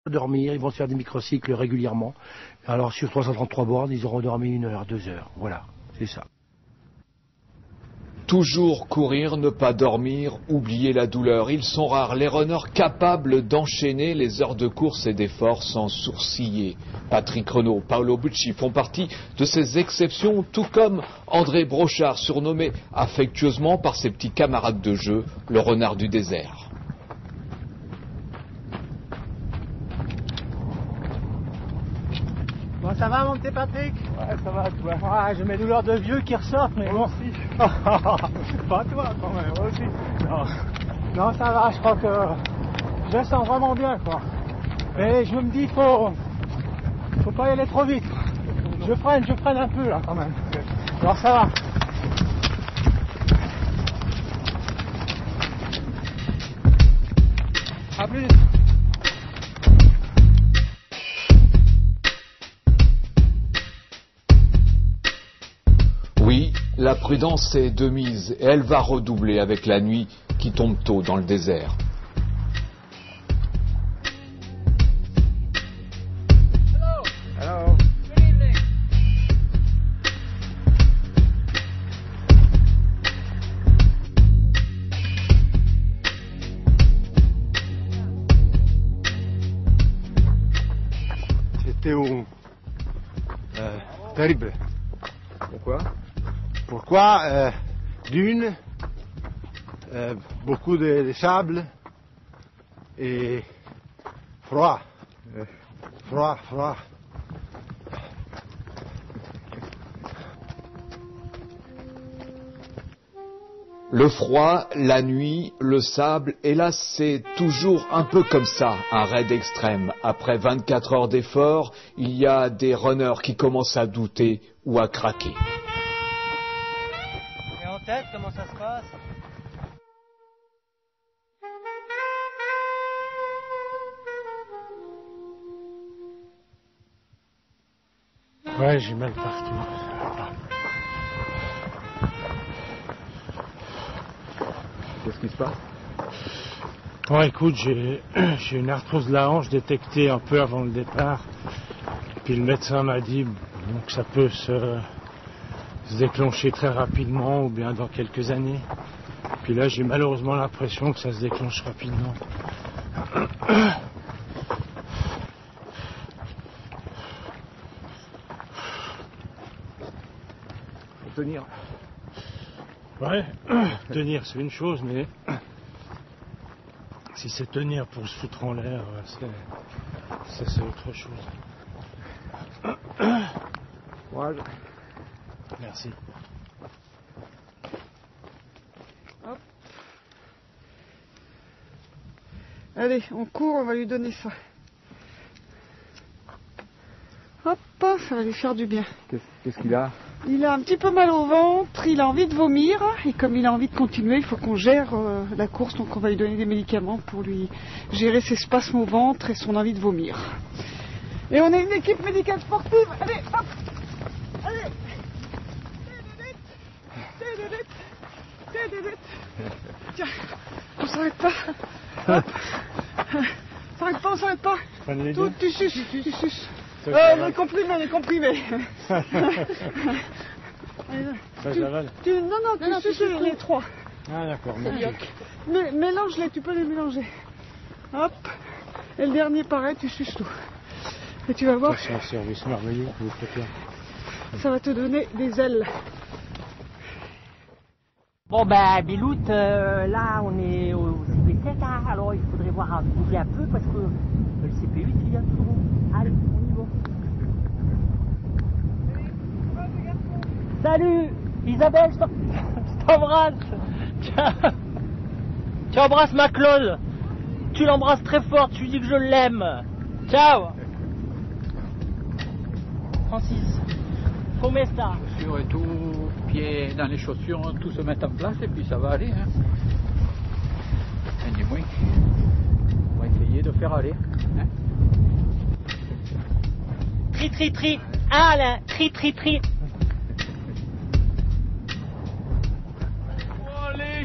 Dormir, ils vont se faire des microcycles régulièrement. Alors sur 333 bornes, ils auront dormi 1 heure, 2 heures. Voilà, c'est ça. Toujours courir, ne pas dormir, oublier la douleur. Ils sont rares, les runners capables d'enchaîner les heures de course et d'effort sans sourciller. Patrick Renaud, Paolo Bucci font partie de ces exceptions, tout comme André Brochard, surnommé affectueusement par ses petits camarades de jeu, le renard du désert. Bon, ça va mon petit Patrick? Ouais, ça va, toi. Ouais, j'ai mes douleurs de vieux qui ressortent, mais Moi bon. aussi. Pas toi quand même, moi aussi. Non, ça va, je crois que je sens vraiment bien, quoi. Mais je me dis, faut pas y aller trop vite. Je freine un peu là quand même. Alors ça va. À plus. Oui, la prudence est de mise et elle va redoubler avec la nuit qui tombe tôt dans le désert. Hello. Good evening. C'était terrible. Pourquoi? Pourquoi? Dunes, beaucoup de sable et froid. Froid. Le froid, la nuit, le sable, et là c'est toujours un peu comme ça, un raid extrême. Après 24 heures d'effort, il y a des runners qui commencent à douter ou à craquer. Et en tête, comment ça se passe? Ouais, j'ai mal partout. Qu'est-ce qui se passe? Bon, écoute, j'ai une arthrose de la hanche détectée un peu avant le départ. Puis le médecin m'a dit que ça peut se déclencher très rapidement ou bien dans quelques années. Puis là, j'ai malheureusement l'impression que ça se déclenche rapidement. Faut tenir. Ouais, tenir c'est une chose, mais si c'est tenir pour se foutre en l'air, c'est autre chose. Courage. Merci. Hop. Allez, on court, on va lui donner ça. Hop, ça va lui faire du bien. Qu'est-ce qu'il a? Il a un petit peu mal au ventre, il a envie de vomir, et comme il a envie de continuer, il faut qu'on gère la course, donc on va lui donner des médicaments pour lui gérer ses spasmes au ventre et son envie de vomir. Et on est une équipe médicale sportive, allez, hop, allez. Tiens, on s'arrête pas. Hop. On s'arrête pas. Tout, tu suces. Les comprimés. Ça j'avale. Non, tu suces les 3. Ah d'accord, merci. Mélange-les, tu peux les mélanger. Hop. Et le dernier pareil, tu suces tout. Et tu vas voir. C'est un service merveilleux que vous faites là. Ça va te donner des ailes. Bon ben Bilout, là on est au CP7, hein, alors il faudrait voir bouger un peu parce que le CP8 il vient tout bon. Allez, on y va. Salut Isabelle, je t'embrasse. Tiens, tu embrasses ma Claude. Tu l'embrasses très fort, tu lui dis que je l'aime. Ciao Francis, comment ça? Chaussures et tout, pieds dans les chaussures, tout se met en place et puis ça va aller. Hein. Et du moins, on va essayer de faire aller. Hein. Tri, Alain, tri. Oh, allez,